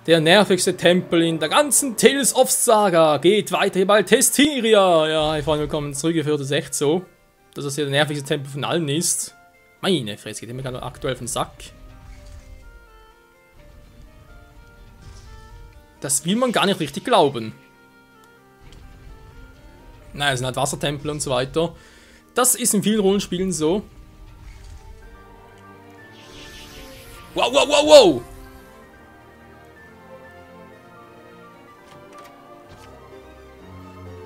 Der nervigste Tempel in der ganzen Tales of Saga geht weiter hier bei Testiria. Ja, hi Freunde, willkommen zurückgeführt. Es ist echt so, dass das hier der nervigste Tempel von allen ist. Meine Fresse, geht mir gerade aktuell auf den Sack. Das will man gar nicht richtig glauben. Naja, es sind halt Wassertempel und so weiter. Das ist in vielen Rollenspielen so. Wow, wow, wow, wow!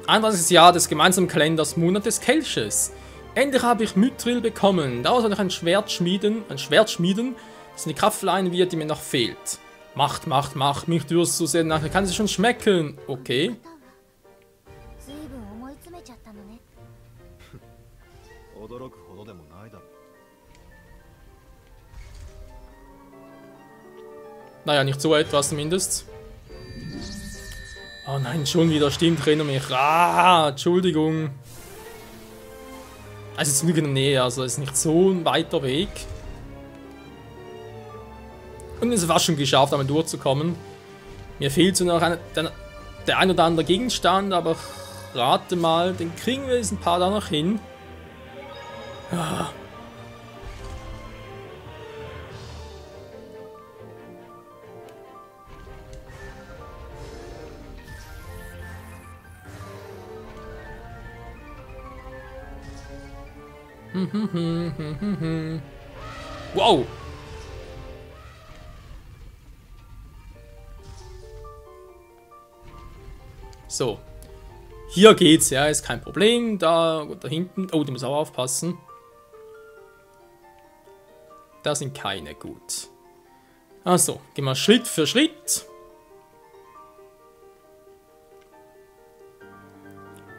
31. Jahr des gemeinsamen Kalenders Monat des Kelches. Endlich habe ich Mithril bekommen. Daraus soll ich ein Schwert schmieden, das in die Kraft verleihen wird, die mir noch fehlt. Macht, mich dürstet so sehr nach, kann sie schon schmecken. Okay. Naja, nicht so etwas zumindest. Oh nein, schon wieder, stimmt, ich erinnere mich. Ah, Entschuldigung. Also zum Glück in der Nähe, also es ist nicht so ein weiter Weg. Und es war schon geschafft, einmal durchzukommen. Mir fehlt so noch der ein oder andere Gegenstand, aber rate mal, den kriegen wir jetzt ein paar da noch hin. Ah. Wow! So. Hier geht's, ja, ist kein Problem. Da hinten. Oh, du musst auch aufpassen. Da sind keine gut. Also, gehen wir Schritt für Schritt.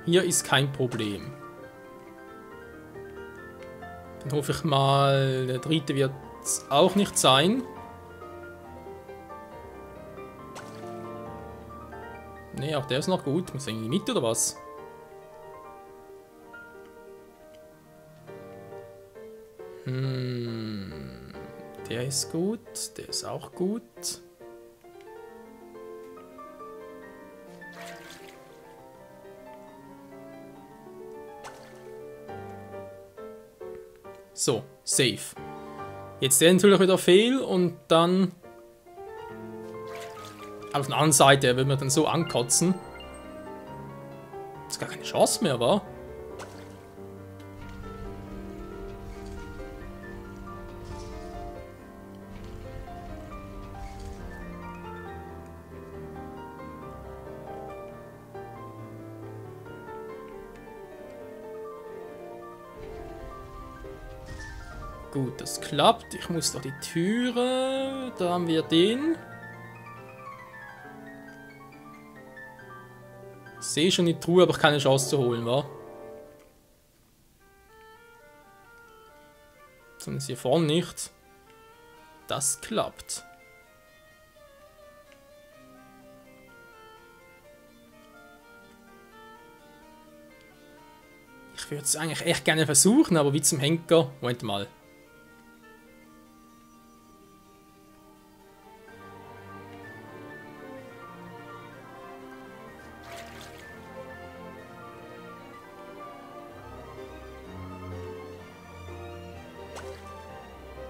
Hier ist kein Problem. Dann hoffe ich mal, der dritte wird es auch nicht sein. Ne, auch der ist noch gut. Muss er in die Mitte oder was? Der ist gut. Der ist auch gut. So, safe. Jetzt der natürlich wieder fehl und dann auf der anderen Seite will man dann so ankotzen. Das ist gar keine Chance mehr, wa? Gut, das klappt. Ich muss doch die Türe. Da haben wir den. Ich sehe schon die Truhe, aber keine Chance zu holen, wa? Zumindest hier vorne nicht. Das klappt. Ich würde es eigentlich echt gerne versuchen, aber wie zum Henker. Moment mal.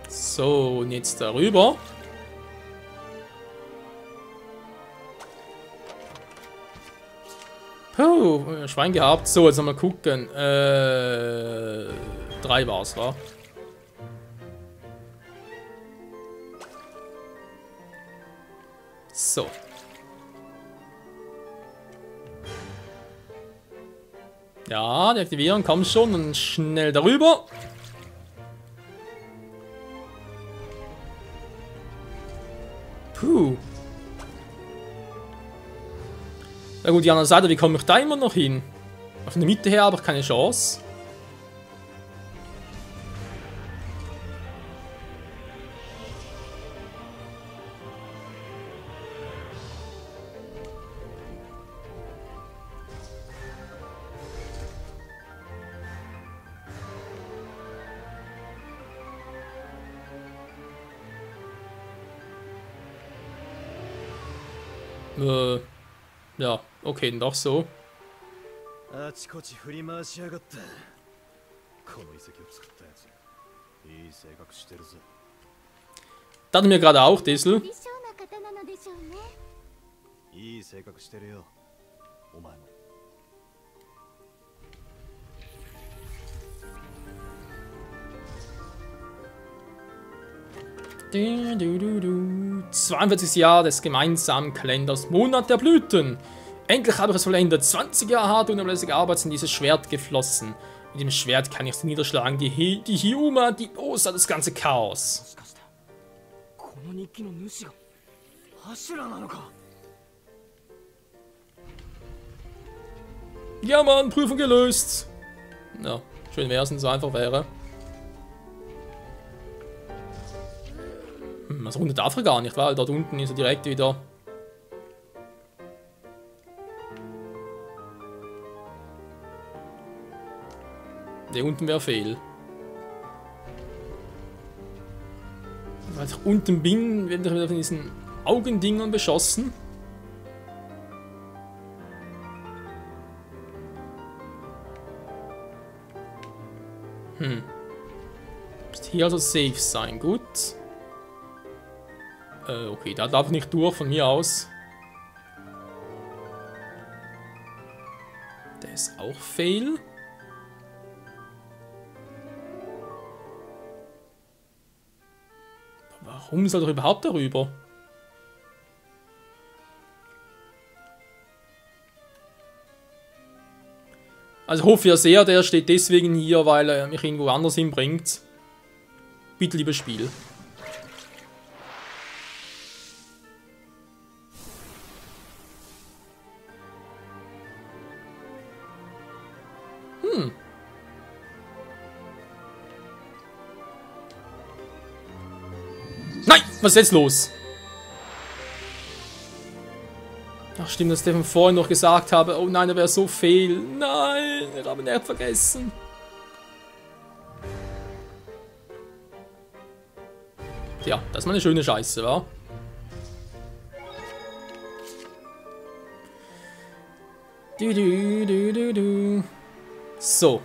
So, und jetzt darüber. Puh, Schwein gehabt. So, jetzt mal gucken. 3 war's, wa? So. Ja, deaktivieren, komm schon und schnell darüber. Puh. Na gut, die andere Seite, wie komme ich da immer noch hin? Auf der Mitte her habe ich keine Chance. Ja, okay, dann doch so. Da hatten wir gerade auch, Dissel. Du, du, du, du. 42. Jahr des gemeinsamen Kalenders Monat der Blüten. Endlich habe ich es vollendet. 20 Jahre harte, unablässige Arbeit in dieses Schwert geflossen. Mit dem Schwert kann ich sie niederschlagen. Die Hyuma, die Osa, das ganze Chaos. Ja, Mann, Prüfung gelöst. Ja, schön wäre es, wenn es so einfach wäre. Also runter darf er gar nicht, weil dort unten ist er direkt wieder. Der unten wäre fehl. Weil ich unten bin, werde ich wieder von diesen Augendingern beschossen. Müsste hier also safe sein, gut. Okay, da darf ich nicht durch von mir aus. Der ist auch fail. Warum soll er überhaupt darüber? Also hoffe ja sehr, der steht deswegen hier, weil er mich irgendwo anders hinbringt. Bitte, liebes Spiel. Nein! Was ist jetzt los? Ach stimmt, dass ich von vorhin noch gesagt habe, oh nein, er wäre so fehl. Nein, ich habe ihn echt vergessen. Tja, das ist mal eine schöne Scheiße, wa? Du. So,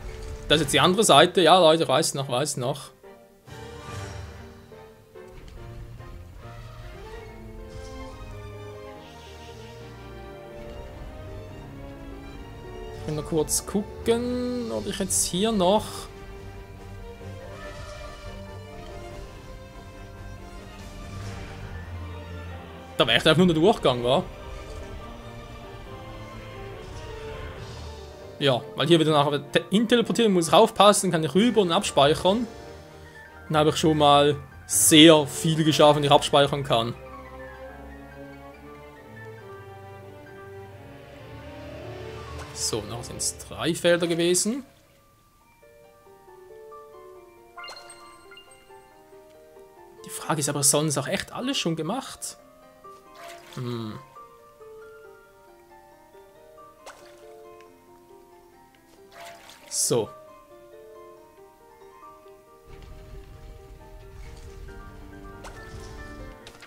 das ist jetzt die andere Seite. Ja, Leute, weiß noch. Ich will noch kurz gucken, ob ich jetzt hier noch... Da wäre echt einfach nur der Durchgang, wa? Ja, weil hier wieder nachher hinteleportieren, muss ich aufpassen, kann ich rüber und abspeichern. Dann habe ich schon mal sehr viel geschafft, wenn ich abspeichern kann. So, nachher sind es 3 Felder gewesen. Die Frage ist aber, sonst auch echt alles schon gemacht? So.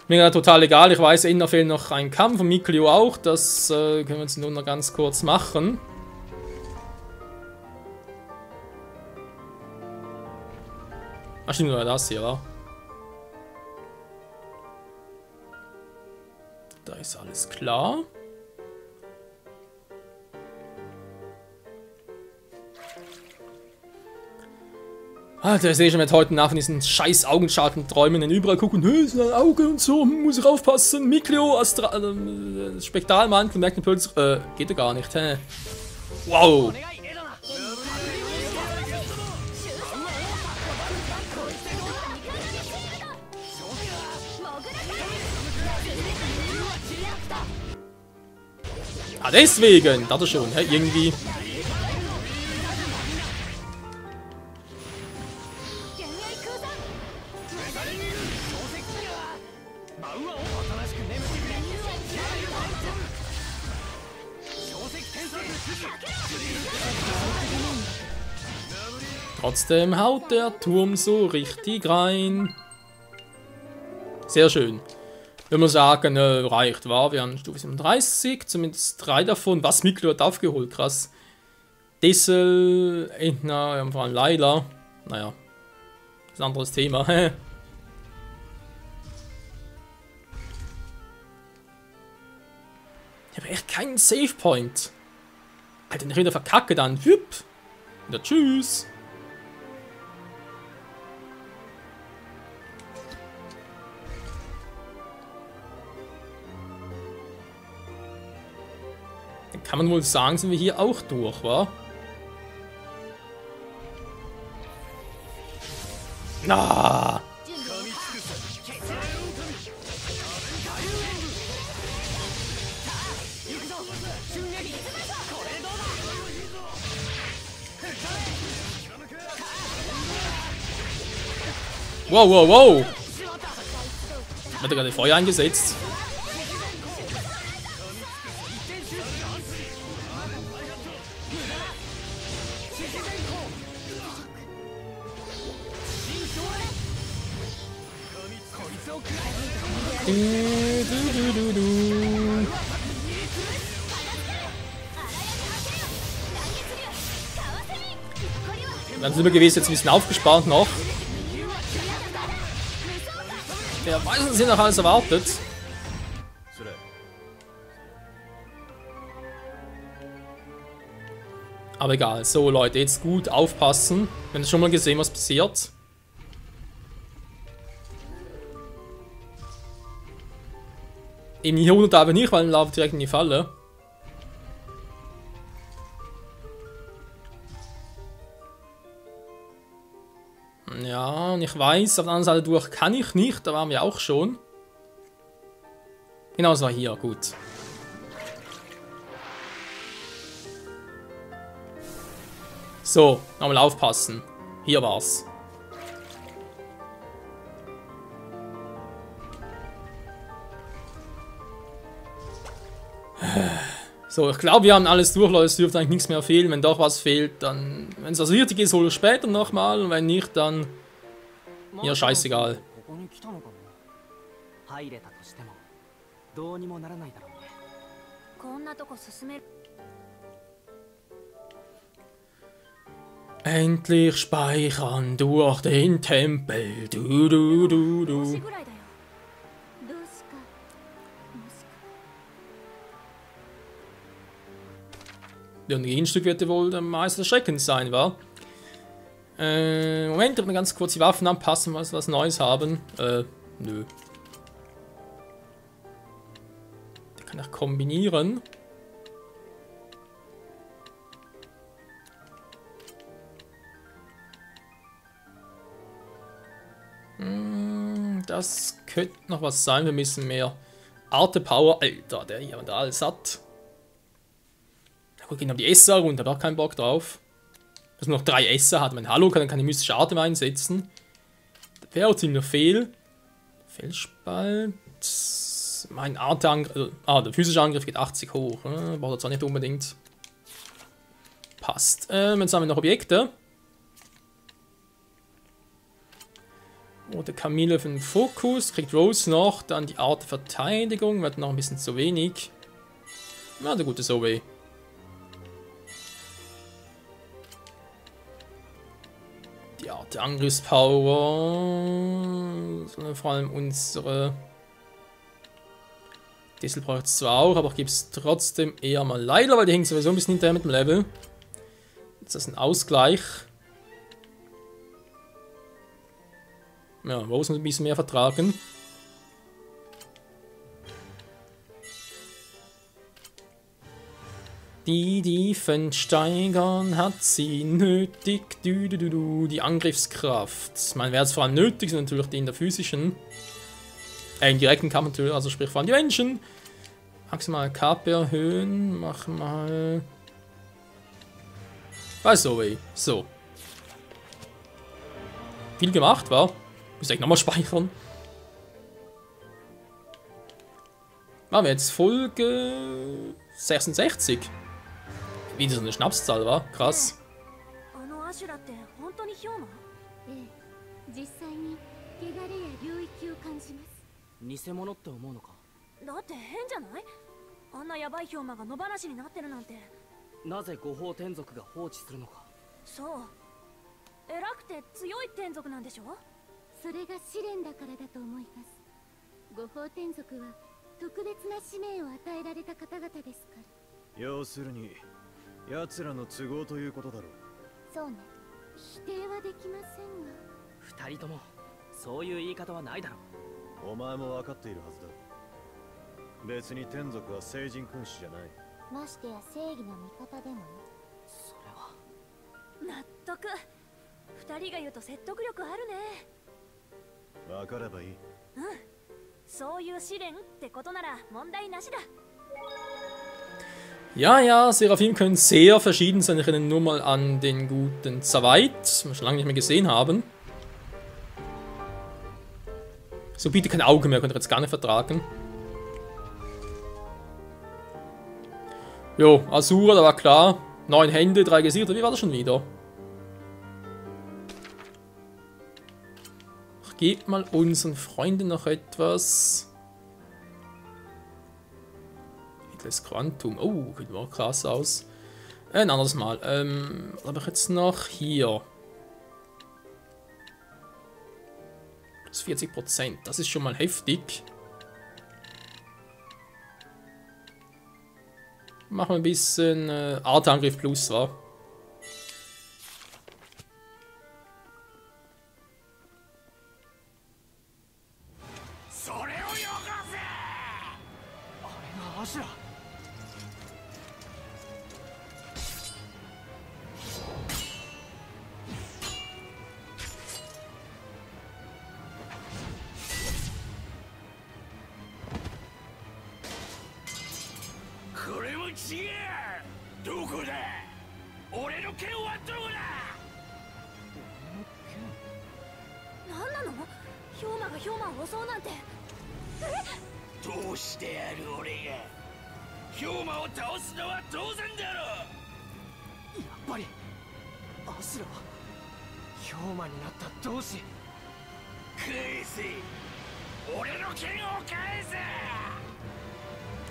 Mir ja total egal, ich weiß, Inner fehlt noch ein Kampf und Miklio auch, das können wir jetzt nur noch ganz kurz machen. Ach stimmt, nur das hier, wa? Da ist alles klar. Alter, ich sehe schon, wenn heute nach von diesen scheiß Augenschatten träumen, dann überall gucken, ist ein Auge und so, muss ich aufpassen. Miklio, Spektralmantel, merkt den Puls, geht ja gar nicht, hä? Wow! Ah, deswegen, das schon, hä, irgendwie. Trotzdem haut der Turm so richtig rein. Sehr schön. Wenn wir sagen, reicht, war. Wir haben Stufe 37, zumindest 3 davon. Was Miklo hat aufgeholt, krass. Dissel, Entner, vor allem Laila. Naja, das ist ein anderes Thema. Ich habe echt keinen Save Point. Alter, nicht wieder verkacke dann. Hüpp. Wieder tschüss. Dann kann man wohl sagen, sind wir hier auch durch, wa? Na. Wow, wow, wow! Hat er gerade Feuer eingesetzt? Dann sind wir gewesen, jetzt ein bisschen aufgespart noch. Der weiß, was hier noch alles erwartet. Aber egal. So, Leute, jetzt gut aufpassen. Wir haben schon mal gesehen, was passiert. Eben hier unten aber nicht, weil dann laufen direkt in die Falle. Ja, und ich weiß, auf der anderen Seite durch kann ich nicht, da waren wir auch schon. Genau, es war hier, gut. So, nochmal aufpassen. Hier war's. So, ich glaube, wir haben alles durch, Leute. Es dürfte eigentlich nichts mehr fehlen. Wenn doch was fehlt, dann... Wenn es also richtig ist, hol ich später nochmal. Und wenn nicht, dann... Ja, scheißegal. Endlich speichern durch den Tempel. Du, du, du, du. Ja, ein Gegenstück wird ja wohl der Meister des Schreckens sein, wa? Moment, ich will ganz kurz die Waffen anpassen, weil wir was Neues haben. Nö. Die kann ich kombinieren. Das könnte noch was sein. Wir müssen mehr Arte Power. Alter, der hier und da alles hat. Gehen auf die Esser runter, habe auch keinen Bock drauf. Dass man noch 3 Esser hat. Mein Hallo kann die mystische Atem einsetzen. Das wäre auch ziemlich viel. Feldspalt. Mein Arte-Angriff. Der physische Angriff geht 80 hoch. Braucht jetzt auch nicht unbedingt. Passt. Jetzt haben wir noch Objekte. Oder Kamille für den Fokus. Kriegt Rose noch. Dann die Arte Verteidigung. Wird noch ein bisschen zu wenig. Na, der gute Zoe. Die Art der Angriffspower, vor allem unsere Diesel braucht es zwar auch, aber ich gebe es trotzdem eher mal leider, weil die hängen sowieso ein bisschen hinterher mit dem Level. Jetzt ist das ein Ausgleich. Ja, Rose muss ein bisschen mehr vertragen. Die Defense steigern hat sie nötig. Die Angriffskraft. Mein wäre es vor allem nötig, sind natürlich die in der physischen. Im direkten Kampf natürlich, also sprich vor allem die Menschen. Maximal KP erhöhen. Mach mal. Bei Zoe. So. Viel gemacht, war. Muss ich nochmal speichern. Machen wir jetzt Folge 66. Wieder so eine Schnapszahl, war krass. 偽物って思うのか。だって変じゃない？あんなヤバい氷馬が野放しになってるなんて。なぜ五宝天族が放置するのか。そう、偉くて強い天族なんでしょ？それが試練だからだと思います。五宝天族は特別な使命を与えられた方々ですから。要するに奴らの都合ということだろう。そうね、否定はできませんが。二人ともそういう言い方はないだろお前も分かっているはずだ。別に天族は聖人君主じゃない。ましてや正義の味方でもね。それは。納得。二人が言うと説得力あるね。分かればいい。うん、そういう試練ってことなら問題なしだ。Ja, ja, Seraphim können sehr verschieden sein. Ich erinnere nur mal an den guten Zawait, was wir schon lange nicht mehr gesehen haben. So, bitte kein Auge mehr, könnt ihr jetzt gar nicht vertragen. Jo, Asura, da war klar. 9 Hände, 3 Gesichter, wie war das schon wieder? Ich gebe mal unseren Freunden noch etwas. Das Quantum. Oh, sieht mal krass aus. Ein anderes Mal. Was habe ich jetzt noch? Hier. Das 40%. Das ist schon mal heftig. Machen wir ein bisschen Art-Angriff plus, wa?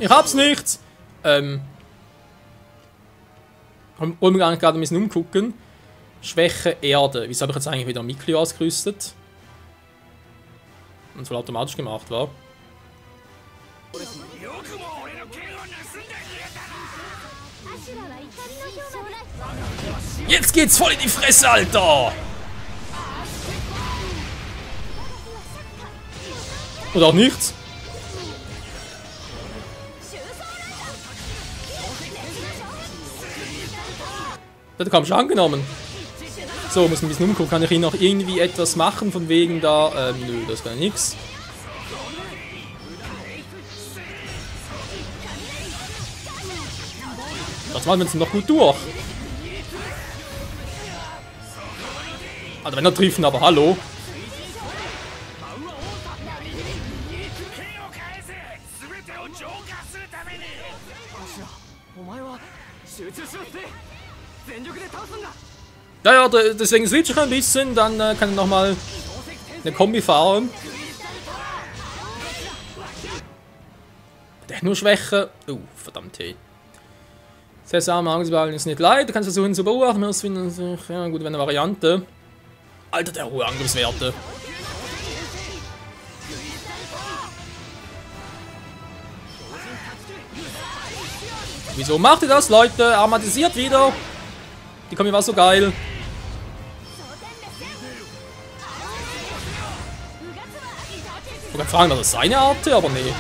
Ich hab's nicht! Wollen wir gar nicht gerade ein bisschen umgucken. Schwäche Erde. Wieso habe ich jetzt eigentlich wieder Miklio ausgerüstet? Und es wohl automatisch gemacht war. Jetzt geht's voll in die Fresse, Alter! Oder auch nichts. Der hat kaum schon angenommen. So, muss ein bisschen umgucken. Kann ich ihn noch irgendwie etwas machen von wegen da? Nö, das kann nix. Das machen wir jetzt noch gut durch. Also wenn er trifft, aber hallo. Ja, ja, deswegen switche ich ein bisschen, dann kann ich nochmal eine Kombi fahren. Der hat nur Schwäche. Oh, verdammt, hey. Sesam, Angstbehalten ist nicht leid, du kannst versuchen zu beobachten, das finden sich, ja gut, wäre eine Variante. Alter, der hohe Angriffswerte. Wieso macht ihr das, Leute? Aromatisiert wieder. Die Kombi war so geil. Ich wollte fragen, war das seine Art, aber nee.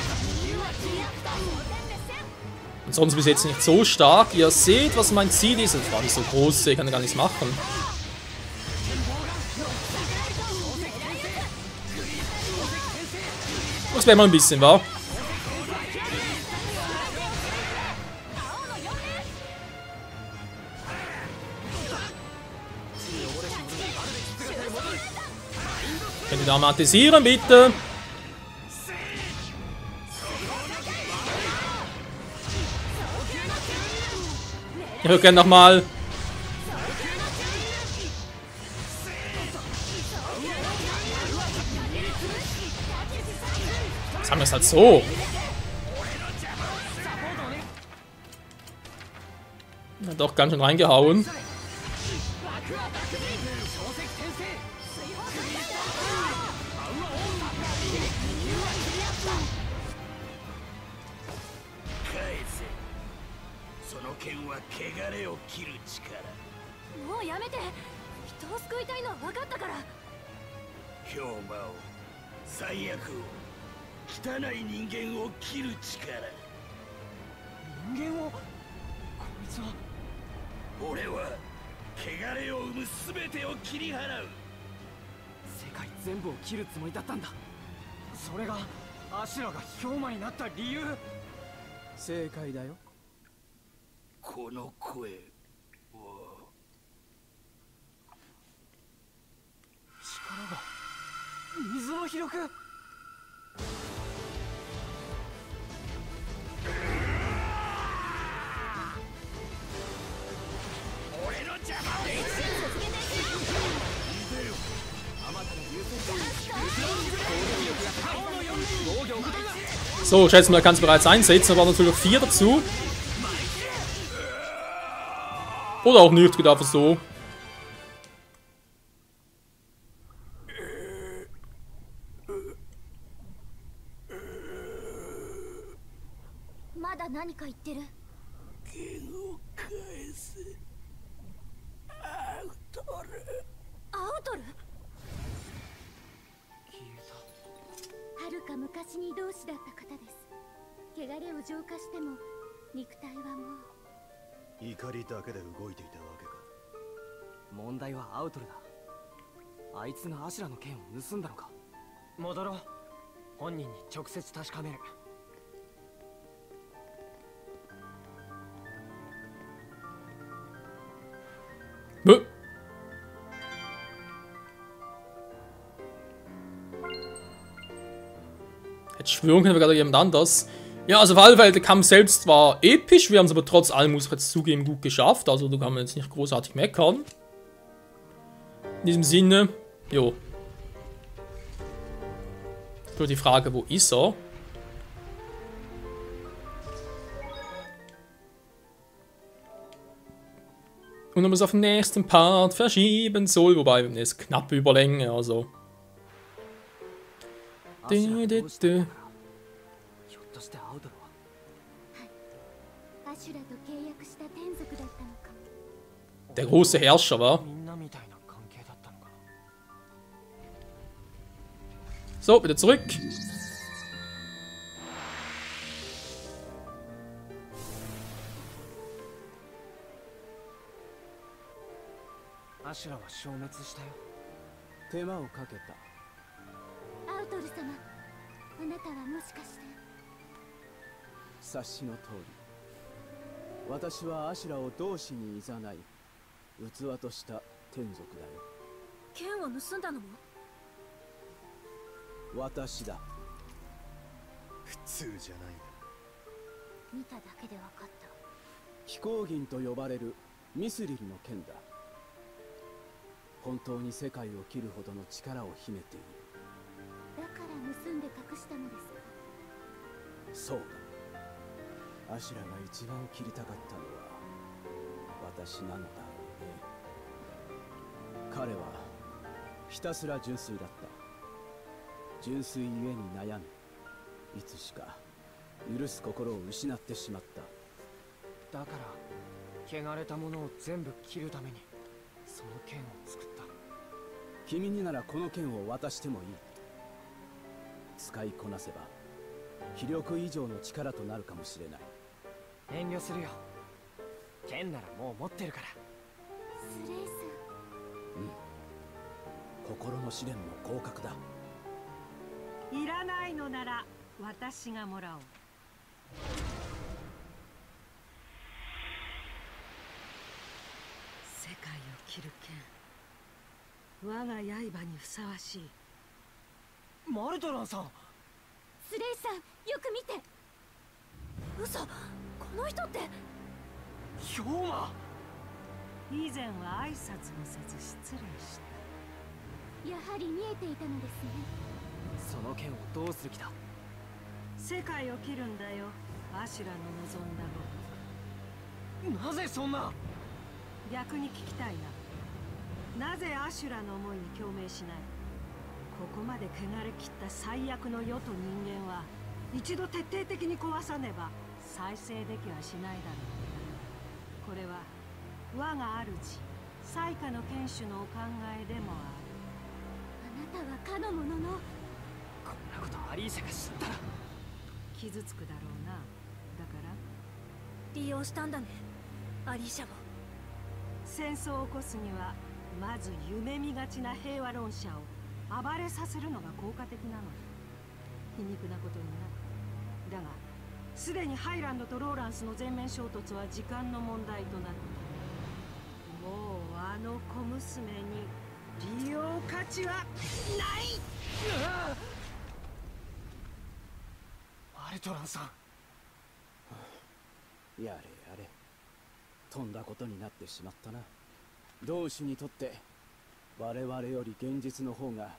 Und sonst bis jetzt nicht so stark. Ihr seht, was mein Ziel ist. Das war nicht so groß, ich kann gar nichts machen. Das wäre mal ein bisschen, wa? Könnt ihr da aromatisieren, bitte? Ich würde gerne nochmal. ist halt so. Hat doch ganz schön reingehauen. So, schätzen wir, kann es bereits einsetzen, aber natürlich 4 dazu. Oder auch nicht, geht einfach so. Hätte schwören können, wir gerade jemand anders. Ja, also auf alle Fälle, der Kampf selbst war episch. Wir haben es aber trotz allem, muss ich jetzt zugeben, gut geschafft. Also da kann man jetzt nicht großartig meckern. In diesem Sinne, jo. Nur die Frage, wo ist er? Und ob es auf den nächsten Part verschieben soll, wobei es knapp Überlänge, also. Der große Herrscher war. So, wieder zurück. Ashura は消滅したよ。手間をかけた。アウトル様、あなたはもしかして。察しの通り、私はアシュラを同志に誘い、器とした天族だよ。剣を盗んだのも私だ。普通じゃないな。見ただけで分かった。飛行銀と呼ばれるミスリルの剣だ。本当に世界を切るほどの力を秘めている。だから盗んで隠したのですか。そうだ。アシュラが一番切りたかったのは私なのだろうね。彼はひたすら純粋だった。純粋ゆえに悩み、いつしか許す心を失ってしまった。だから汚れたものを全部切るためにその剣を作った。君にならこの剣を渡してもいい。使いこなせば気力以上の力となるかもしれない。遠慮するよ。剣ならもう持ってるから。スレイさん。心の試練も合格だ。いらないのなら私がもらおう。世界を切る剣、我が刃にふさわしい。マルトランさん。スレイさん、よく見て。嘘、この人ってヒョウマ。以前は挨拶もせず失礼した。やはり見えていたのですね。その剣をどうする気だ。世界を切るんだよ、アシュラの望んだなぜそんな。逆に聞きたいな。なぜアシュラの思いに共鳴しない。ここまで汚れ切った最悪の世と人間は一度徹底的に壊さねば再生できはしないだろう。これは我が主彩花の剣士のお考えでもある。あなたはかの者の。こんなことアリーシャが知ったら傷つくだろうな。だから利用したんだね、アリーシャを。戦争を起こすにはまず夢見がちな平和論者を暴れさせるのが効果的なのだ。皮肉なことにな。だがすでにハイランドとローランスの全面衝突は時間の問題となった。もうあの小娘に利用価値はない。アルトランさん。やれやれ、とんだことになってしまったな。同種にとって我々より現実の方が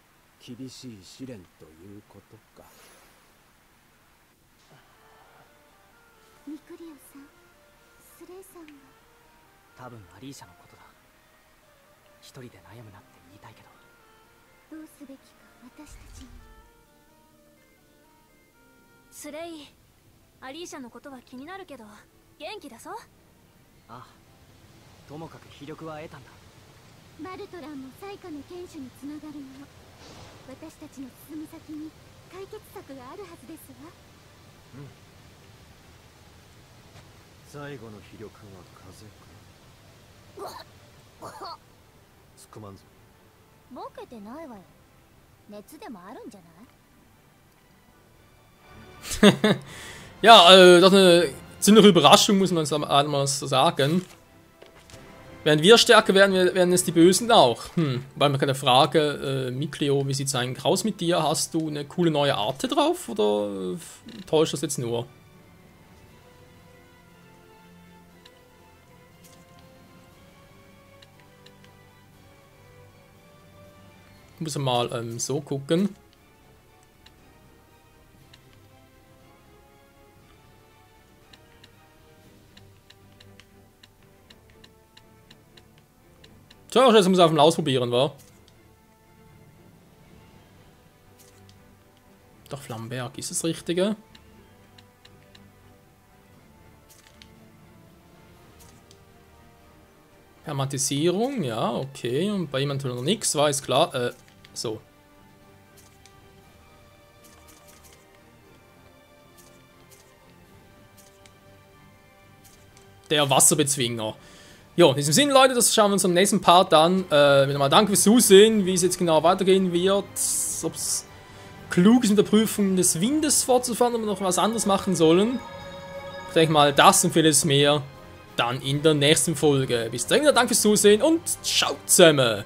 厳しい試練ということか。ミクリオさん、スレイさんが。多分アリーシャのことだ。一人で悩むなって言いたいけど。どうすべきか私たちに。スレイ、アリーシャのことは気になるけど元気だぞ。ああ、ともかく秘力は得たんだ。バルトランも彩花の剣士につながるもの。私たちの進む先に解決策があるはずですわ。最後の秘力は風か。つくまんぞ。ボケてないわよ。熱でもあるんじゃない？ Ja, das ist eine ziemliche Überraschung, muss man einmal so sagen. Während wir stärker werden, werden es die Bösen auch. Weil man kann ja fragen, Mikleo, wie sieht es eigentlich aus mit dir? Hast du eine coole neue Arte drauf oder täuscht das jetzt nur? Ich muss mal so gucken. So, jetzt muss ich auf dem ausprobieren, wa? Doch, Flammenberg ist das Richtige. Permatisierung, ja, okay. Und bei jemandem noch nichts, war ist klar. So. Der Wasserbezwinger. Jo, in diesem Sinne, Leute, das schauen wir uns am nächsten Part an. Wieder mal danke fürs Zusehen, wie es jetzt genau weitergehen wird. Ob es klug ist, mit der Prüfung des Windes fortzufahren, ob wir noch was anderes machen sollen. Ich denke mal, das und vieles mehr dann in der nächsten Folge. Bis dahin, danke fürs Zusehen und ciao zusammen.